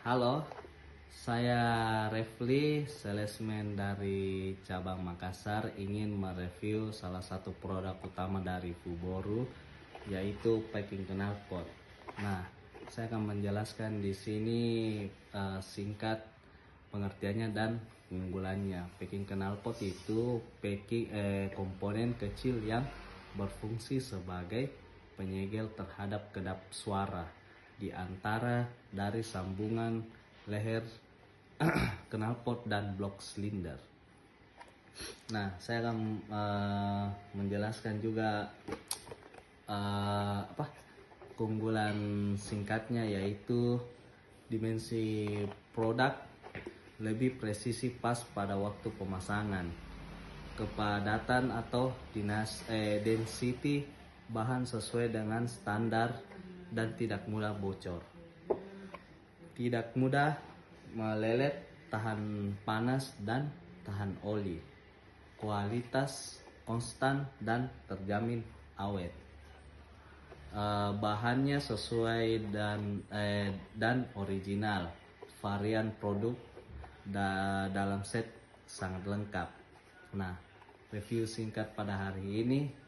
Halo, saya Refli, salesman dari cabang Makassar, ingin mereview salah satu produk utama dari Fuboru, yaitu packing knalpot. Nah, saya akan menjelaskan di sini singkat pengertiannya dan keunggulannya. Packing knalpot itu komponen kecil yang berfungsi sebagai penyegel terhadap kedap suara di antara dari sambungan leher knalpot dan blok silinder. Nah, saya akan menjelaskan juga keunggulan singkatnya, yaitu dimensi produk lebih presisi pas pada waktu pemasangan, kepadatan atau density bahan sesuai dengan standar dan tidak mudah bocor, tidak mudah melelet, tahan panas dan tahan oli, kualitas konstan dan terjamin awet. Bahannya sesuai dan original. Varian produk dalam set sangat lengkap. Nah, review singkat pada hari ini